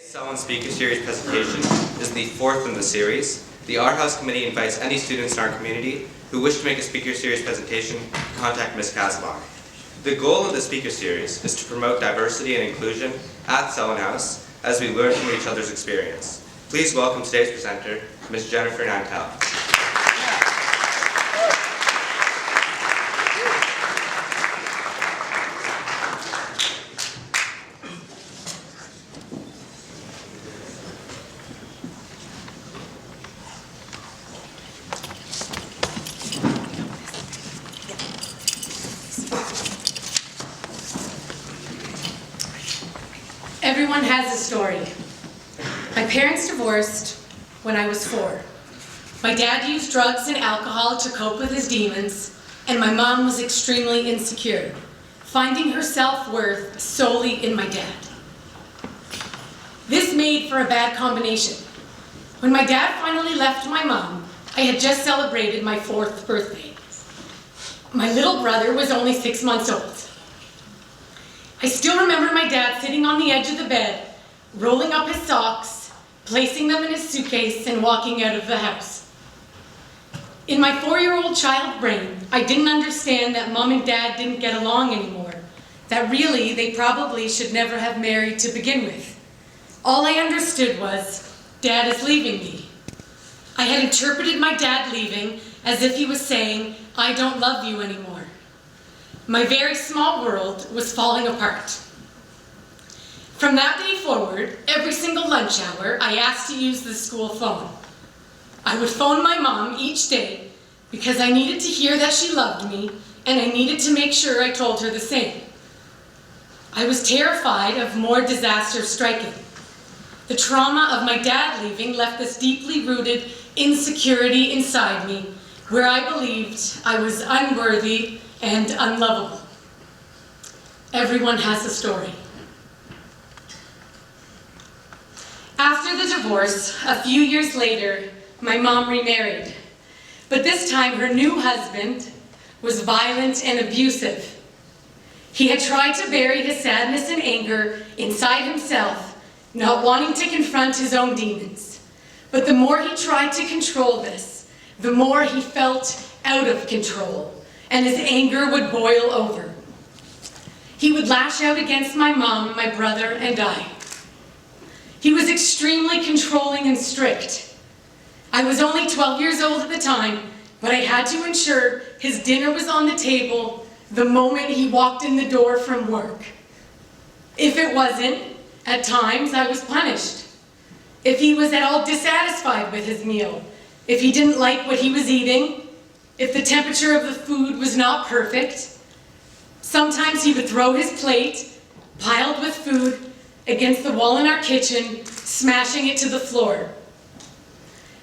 Today's Speaker Series presentation is the fourth in the series. The Art House Committee invites any students in our community who wish to make a Speaker Series presentation to contact Ms. Casabar. The goal of the Speaker Series is to promote diversity and inclusion at Selwyn House as we learn from each other's experience. Please welcome today's presenter, Ms. Jennifer Nantel. Everyone has a story. My parents divorced when I was 4. My dad used drugs and alcohol to cope with his demons, and my mom was extremely insecure, finding her self-worth solely in my dad. This made for a bad combination. When my dad finally left my mom, I had just celebrated my 4th birthday. My little brother was only 6 months old. I still remember my dad sitting on the edge of the bed, rolling up his socks, placing them in his suitcase, and walking out of the house. In my 4-year-old child brain, I didn't understand that Mom and Dad didn't get along anymore, that really they probably should never have married to begin with. All I understood was, Dad is leaving me. I had interpreted my dad leaving as if he was saying, I don't love you anymore. My very small world was falling apart. From that day forward, every single lunch hour, I asked to use the school phone. I would phone my mom each day because I needed to hear that she loved me, and I needed to make sure I told her the same. I was terrified of more disaster striking. The trauma of my dad leaving left this deeply rooted insecurity inside me, where I believed I was unworthy and unlovable. Everyone has a story. After the divorce, a few years later, my mom remarried. But this time her new husband was violent and abusive. He had tried to bury his sadness and anger inside himself, not wanting to confront his own demons. But the more he tried to control this, the more he felt out of control, and his anger would boil over. He would lash out against my mom, my brother, and I. He was extremely controlling and strict. I was only 12 years old at the time, but I had to ensure his dinner was on the table the moment he walked in the door from work. If it wasn't, at times I was punished. If he was at all dissatisfied with his meal, if he didn't like what he was eating, if the temperature of the food was not perfect, sometimes he would throw his plate, piled with food, against the wall in our kitchen, smashing it to the floor.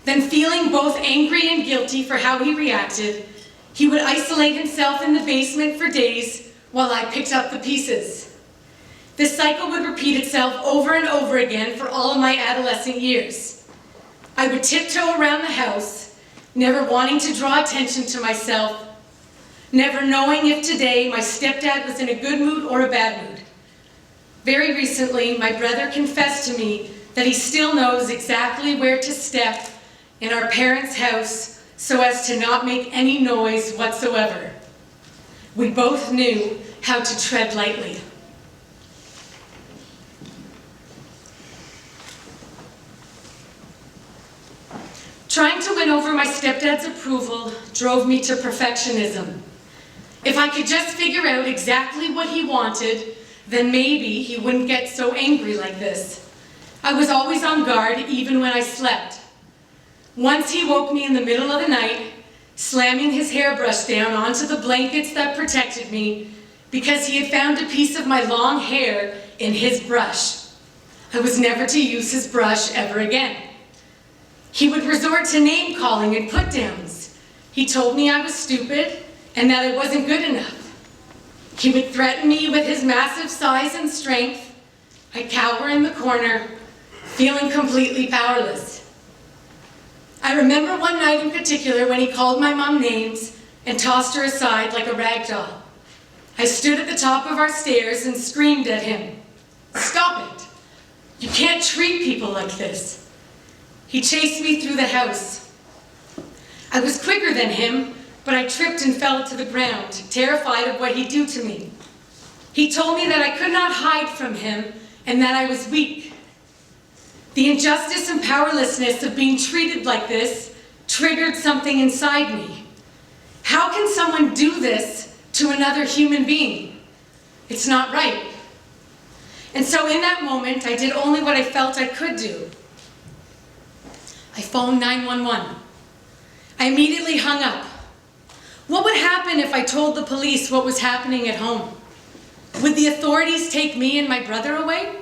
Then, feeling both angry and guilty for how he reacted, he would isolate himself in the basement for days while I picked up the pieces. This cycle would repeat itself over and over again for all of my adolescent years. I would tiptoe around the house, never wanting to draw attention to myself, never knowing if today my stepdad was in a good mood or a bad mood. Very recently, my brother confessed to me that he still knows exactly where to step in our parents' house so as to not make any noise whatsoever. We both knew how to tread lightly. Trying to win over my stepdad's approval drove me to perfectionism. If I could just figure out exactly what he wanted, then maybe he wouldn't get so angry like this. I was always on guard even when I slept. Once he woke me in the middle of the night, slamming his hairbrush down onto the blankets that protected me because he had found a piece of my long hair in his brush. I was never to use his brush ever again. He would resort to name-calling and put-downs. He told me I was stupid and that I wasn't good enough. He would threaten me with his massive size and strength. I'd cower in the corner, feeling completely powerless. I remember one night in particular when he called my mom names and tossed her aside like a rag doll. I stood at the top of our stairs and screamed at him, "Stop it!" "You can't treat people like this." He chased me through the house. I was quicker than him, but I tripped and fell to the ground, terrified of what he'd do to me. He told me that I could not hide from him and that I was weak. The injustice and powerlessness of being treated like this triggered something inside me. How can someone do this to another human being? It's not right. And so in that moment, I did only what I felt I could do. I phoned 911. I immediately hung up. What would happen if I told the police what was happening at home? Would the authorities take me and my brother away?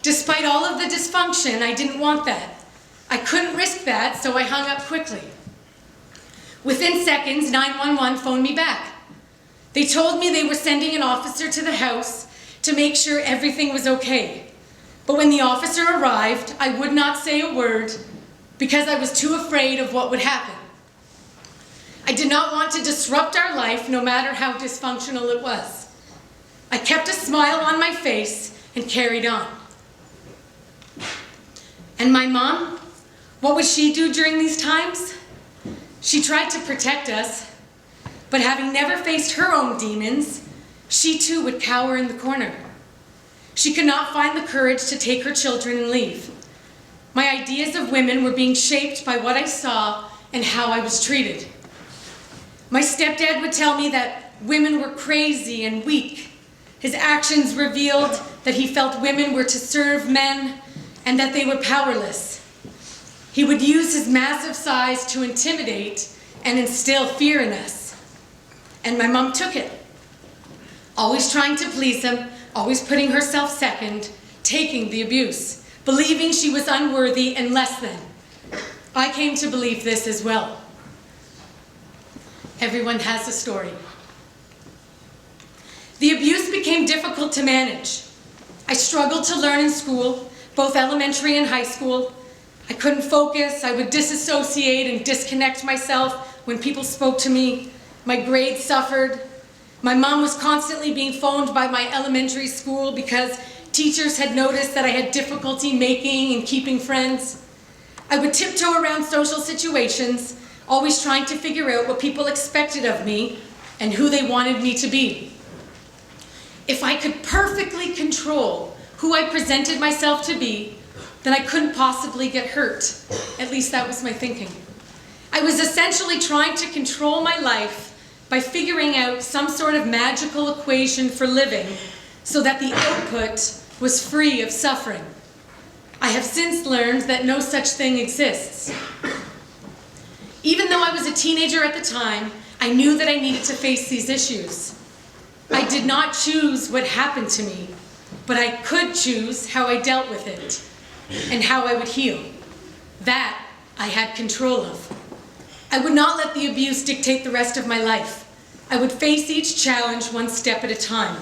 Despite all of the dysfunction, I didn't want that. I couldn't risk that, so I hung up quickly. Within seconds, 911 phoned me back. They told me they were sending an officer to the house to make sure everything was okay. But when the officer arrived, I would not say a word because I was too afraid of what would happen. I did not want to disrupt our life, no matter how dysfunctional it was. I kept a smile on my face and carried on. And my mom, what would she do during these times? She tried to protect us, but having never faced her own demons, she too would cower in the corner. She could not find the courage to take her children and leave. My ideas of women were being shaped by what I saw and how I was treated. My stepdad would tell me that women were crazy and weak. His actions revealed that he felt women were to serve men and that they were powerless. He would use his massive size to intimidate and instill fear in us. And my mom took it. Always trying to please him, always putting herself second, taking the abuse, believing she was unworthy and less than. I came to believe this as well. Everyone has a story. The abuse became difficult to manage. I struggled to learn in school, both elementary and high school. I couldn't focus. I would disassociate and disconnect myself when people spoke to me. My grades suffered. My mom was constantly being phoned by my elementary school because teachers had noticed that I had difficulty making and keeping friends. I would tiptoe around social situations, always trying to figure out what people expected of me and who they wanted me to be. If I could perfectly control who I presented myself to be, then I couldn't possibly get hurt. At least that was my thinking. I was essentially trying to control my life by figuring out some sort of magical equation for living so that the output was free of suffering. I have since learned that no such thing exists. Even though I was a teenager at the time, I knew that I needed to face these issues. I did not choose what happened to me, but I could choose how I dealt with it and how I would heal. That I had control of. I would not let the abuse dictate the rest of my life. I would face each challenge one step at a time.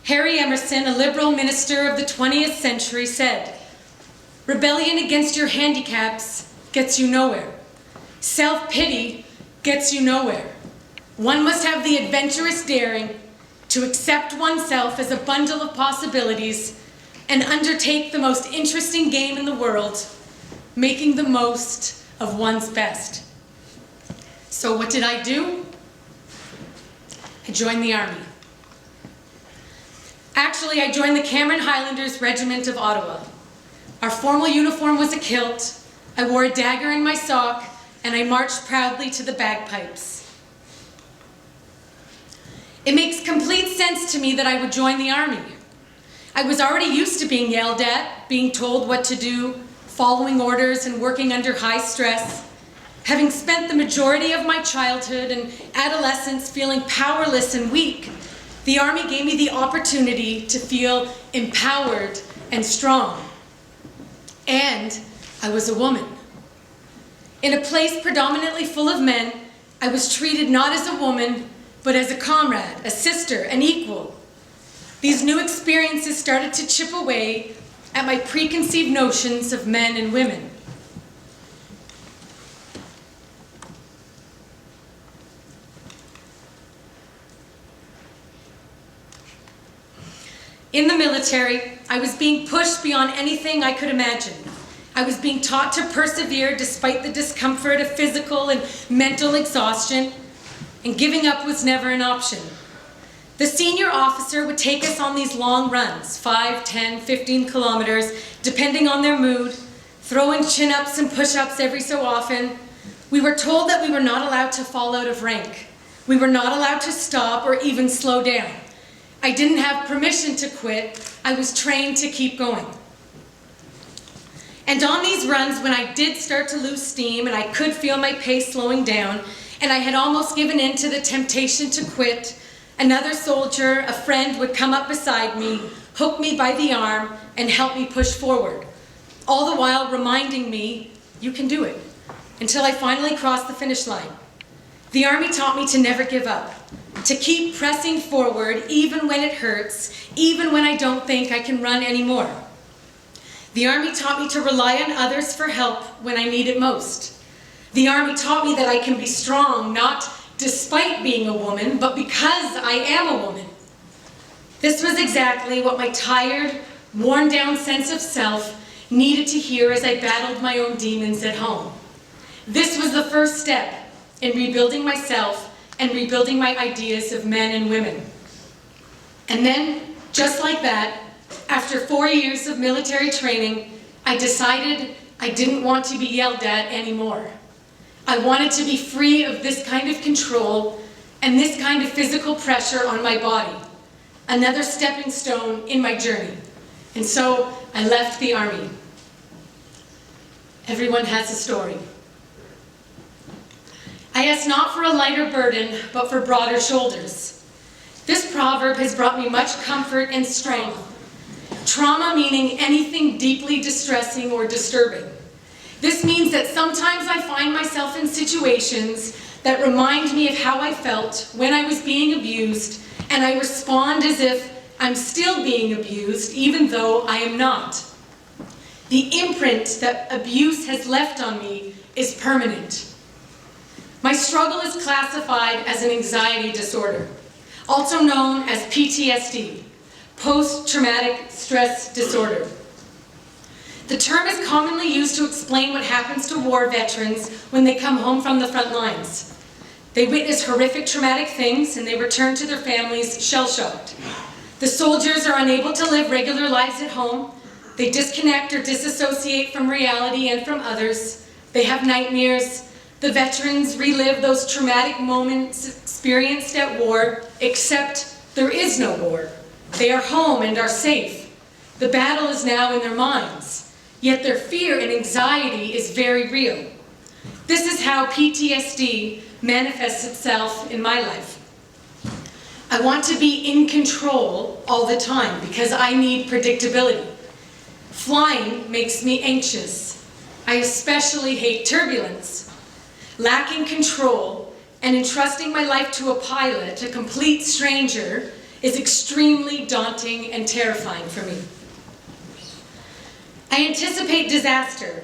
Harry Emerson, a liberal minister of the 20th century, said, "Rebellion against your handicaps gets you nowhere. Self-pity gets you nowhere. One must have the adventurous daring to accept oneself as a bundle of possibilities and undertake the most interesting game in the world, making the most of one's best." So what did I do? I joined the army. Actually, I joined the Cameron Highlanders Regiment of Ottawa. Our formal uniform was a kilt. I wore a dagger in my sock, and I marched proudly to the bagpipes. It makes complete sense to me that I would join the army. I was already used to being yelled at, being told what to do, following orders and working under high stress. Having spent the majority of my childhood and adolescence feeling powerless and weak, the army gave me the opportunity to feel empowered and strong. And I was a woman. In a place predominantly full of men, I was treated not as a woman, but as a comrade, a sister, an equal. These new experiences started to chip away at my preconceived notions of men and women. In the military, I was being pushed beyond anything I could imagine. I was being taught to persevere despite the discomfort of physical and mental exhaustion, and giving up was never an option. The senior officer would take us on these long runs, 5, 10, 15 kilometers, depending on their mood, throwing chin-ups and push-ups every so often. We were told that we were not allowed to fall out of rank. We were not allowed to stop or even slow down. I didn't have permission to quit. I was trained to keep going. And on these runs, when I did start to lose steam and I could feel my pace slowing down, and I had almost given in to the temptation to quit, another soldier, a friend, would come up beside me, hook me by the arm, and help me push forward, all the while reminding me, you can do it, until I finally crossed the finish line. The Army taught me to never give up, to keep pressing forward even when it hurts, even when I don't think I can run anymore. The Army taught me to rely on others for help when I need it most. The Army taught me that I can be strong, not despite being a woman, but because I am a woman. This was exactly what my tired, worn-down sense of self needed to hear as I battled my own demons at home. This was the first step in rebuilding myself and rebuilding my ideas of men and women. And then, just like that, after 4 years of military training, I decided I didn't want to be yelled at anymore. I wanted to be free of this kind of control and this kind of physical pressure on my body. Another stepping stone in my journey. And so I left the Army. Everyone has a story. I ask not for a lighter burden, but for broader shoulders. This proverb has brought me much comfort and strength. Trauma meaning anything deeply distressing or disturbing. This means that sometimes I find myself in situations that remind me of how I felt when I was being abused, and I respond as if I'm still being abused, even though I am not. The imprint that abuse has left on me is permanent. My struggle is classified as an anxiety disorder, also known as PTSD, post-traumatic stress disorder. The term is commonly used to explain what happens to war veterans when they come home from the front lines. They witness horrific traumatic things and they return to their families shell-shocked. The soldiers are unable to live regular lives at home. They disconnect or disassociate from reality and from others. They have nightmares. The veterans relive those traumatic moments experienced at war, except there is no war. They are home and are safe. The battle is now in their minds. Yet their fear and anxiety is very real. This is how PTSD manifests itself in my life. I want to be in control all the time because I need predictability. Flying makes me anxious. I especially hate turbulence. Lacking control and entrusting my life to a pilot, a complete stranger, is extremely daunting and terrifying for me. I anticipate disaster.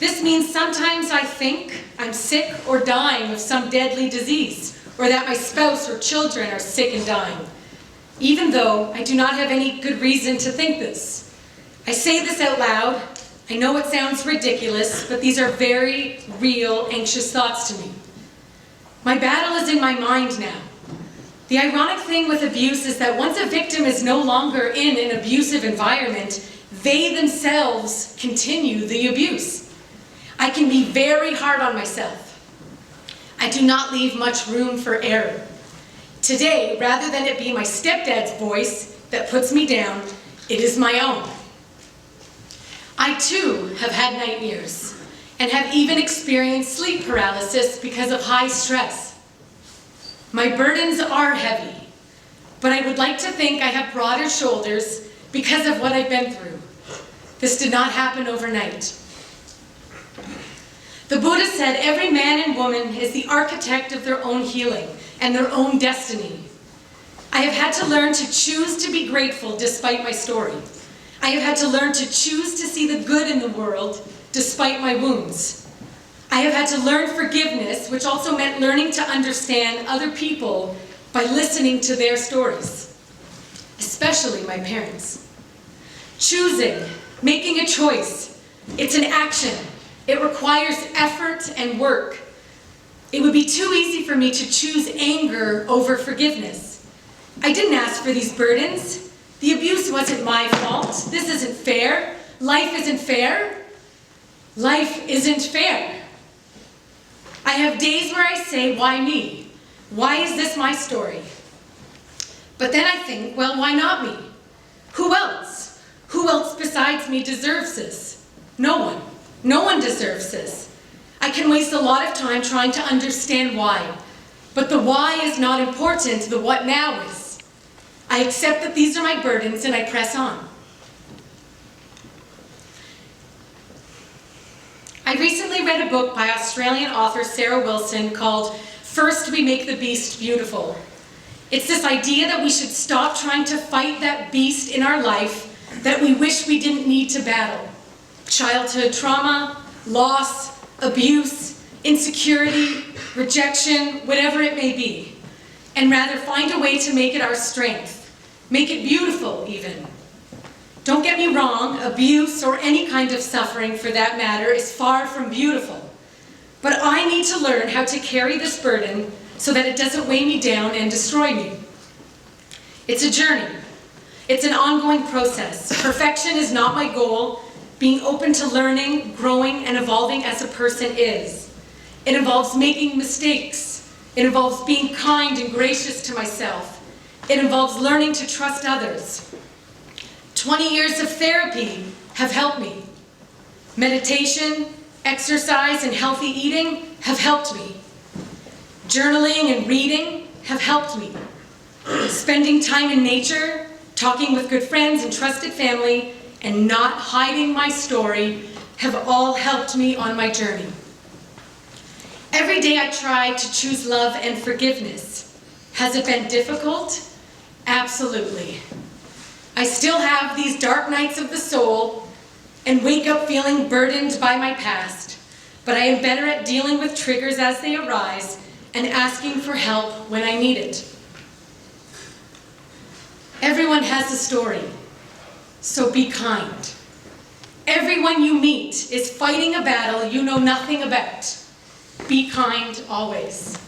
This means sometimes I think I'm sick or dying of some deadly disease, or that my spouse or children are sick and dying, even though I do not have any good reason to think this. I say this out loud. I know it sounds ridiculous, but these are very real, anxious thoughts to me. My battle is in my mind now. The ironic thing with abuse is that once a victim is no longer in an abusive environment, they themselves continue the abuse. I can be very hard on myself. I do not leave much room for error. Today, rather than it be my stepdad's voice that puts me down, it is my own. I too have had nightmares and have even experienced sleep paralysis because of high stress. My burdens are heavy, but I would like to think I have broader shoulders because of what I've been through. This did not happen overnight. The Buddha said every man and woman is the architect of their own healing and their own destiny. I have had to learn to choose to be grateful despite my story. I have had to learn to choose to see the good in the world despite my wounds. I have had to learn forgiveness, which also meant learning to understand other people by listening to their stories, especially especially my parents. Choosing, making a choice, it's an action. It requires effort and work. It would be too easy for me to choose anger over forgiveness. I didn't ask for these burdens. The abuse wasn't my fault. This isn't fair. Life isn't fair. Life isn't fair. I have days where I say, why me? Why is this my story? But then I think, well, why not me? Who else? Who else besides me deserves this? No one. No one deserves this. I can waste a lot of time trying to understand why. But the why is not important, the what now is. I accept that these are my burdens and I press on. I recently read a book by Australian author Sarah Wilson called First We Make the Beast Beautiful. It's this idea that we should stop trying to fight that beast in our life that we wish we didn't need to battle. Childhood trauma, loss, abuse, insecurity, rejection, whatever it may be. And rather find a way to make it our strength. Make it beautiful, even. Don't get me wrong, abuse or any kind of suffering for that matter is far from beautiful. But I need to learn how to carry this burden so that it doesn't weigh me down and destroy me. It's a journey. It's an ongoing process. Perfection is not my goal. Being open to learning, growing, and evolving as a person is. It involves making mistakes. It involves being kind and gracious to myself. It involves learning to trust others. 20 years of therapy have helped me. Meditation, exercise, and healthy eating have helped me. Journaling and reading have helped me. Spending time in nature, talking with good friends and trusted family, and not hiding my story have all helped me on my journey. Every day I try to choose love and forgiveness. Has it been difficult? Absolutely. I still have these dark nights of the soul and wake up feeling burdened by my past, but I am better at dealing with triggers as they arise and asking for help when I need it. Everyone has a story, so be kind. Everyone you meet is fighting a battle you know nothing about. Be kind always.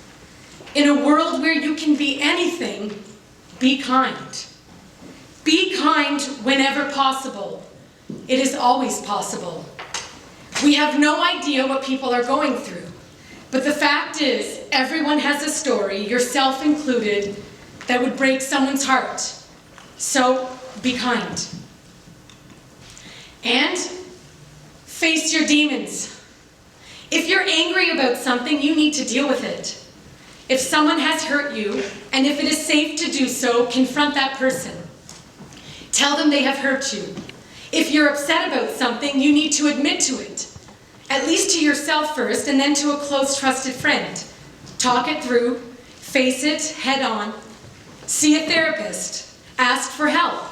In a world where you can be anything, be kind. Be kind whenever possible. It is always possible. We have no idea what people are going through, but the fact is, everyone has a story, yourself included, that would break someone's heart. So, be kind. And face your demons. If you're angry about something, you need to deal with it. If someone has hurt you, and if it is safe to do so, confront that person. Tell them they have hurt you. If you're upset about something, you need to admit to it. At least to yourself first, and then to a close, trusted friend. Talk it through, face it head on. See a therapist. Ask for help.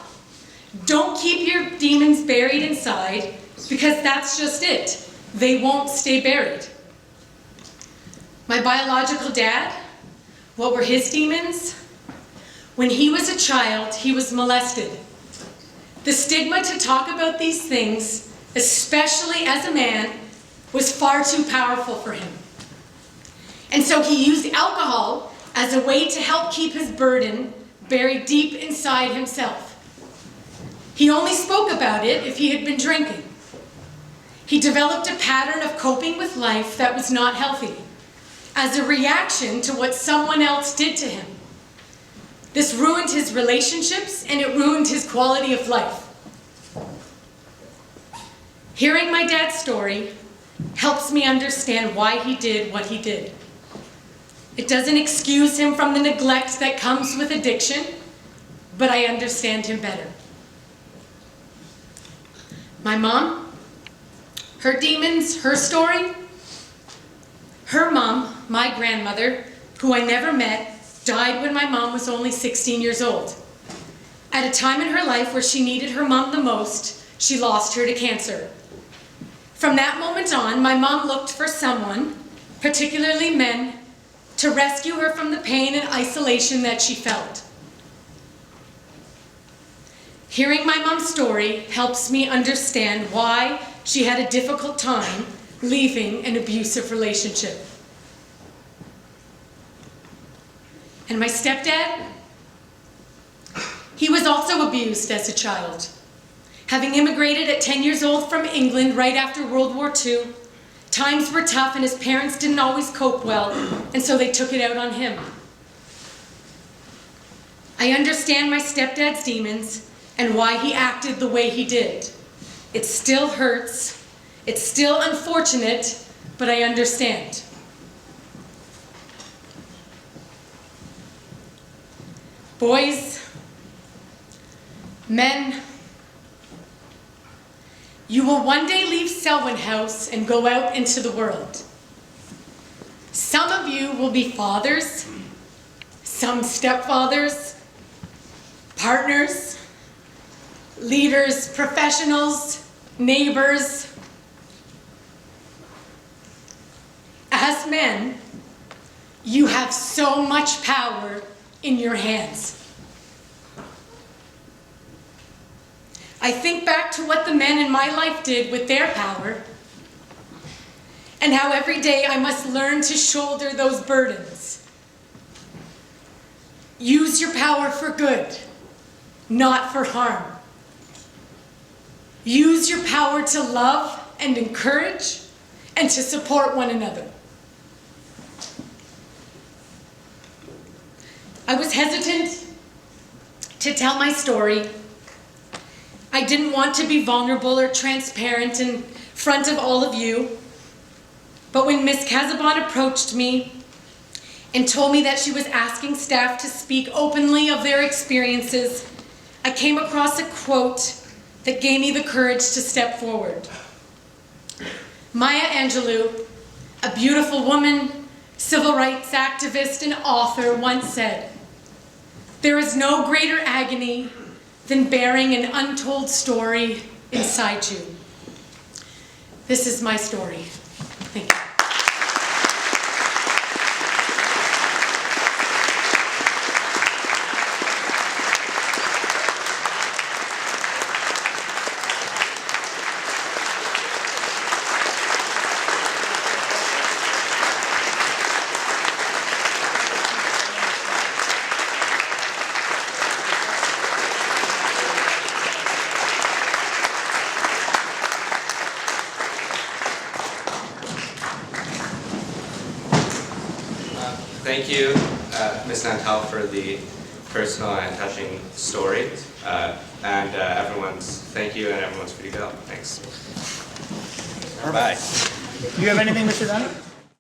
Don't keep your demons buried inside, because that's just it. They won't stay buried. My biological dad, what were his demons? When he was a child, he was molested. The stigma to talk about these things, especially as a man, was far too powerful for him. And so he used alcohol as a way to help keep his burden buried deep inside himself. He only spoke about it if he had been drinking. He developed a pattern of coping with life that was not healthy, as a reaction to what someone else did to him. This ruined his relationships, and it ruined his quality of life. Hearing my dad's story helps me understand why he did what he did. It doesn't excuse him from the neglect that comes with addiction, but I understand him better. My mom, her demons, her story. Her mom, my grandmother, who I never met, died when my mom was only 16 years old. At a time in her life where she needed her mom the most, she lost her to cancer. From that moment on, my mom looked for someone, particularly men, to rescue her from the pain and isolation that she felt. Hearing my mom's story helps me understand why she had a difficult time leaving an abusive relationship. And my stepdad? He was also abused as a child. Having immigrated at 10 years old from England right after World War II, times were tough and his parents didn't always cope well, and so they took it out on him. I understand my stepdad's demons and why he acted the way he did. It still hurts, it's still unfortunate, but I understand. Boys, men, you will one day leave Selwyn House and go out into the world. Some of you will be fathers, some stepfathers, partners, leaders, professionals, neighbors. As men, you have so much power in your hands. I think back to what the men in my life did with their power, and how every day I must learn to shoulder those burdens. Use your power for good, not for harm. Use your power to love and encourage and to support one another. I was hesitant to tell my story. I didn't want to be vulnerable or transparent in front of all of you. But when Ms. Casabon approached me and told me that she was asking staff to speak openly of their experiences, I came across a quote that gave me the courage to step forward. Maya Angelou, a beautiful woman, civil rights activist, and author, once said, "There is no greater agony than bearing an untold story inside you." This is my story. Thank you. Thank you, Ms. Nantel, for the personal and touching story. Thank you, and everyone's free bill. Thanks. Bye. Do you have anything, Mr. Dunn?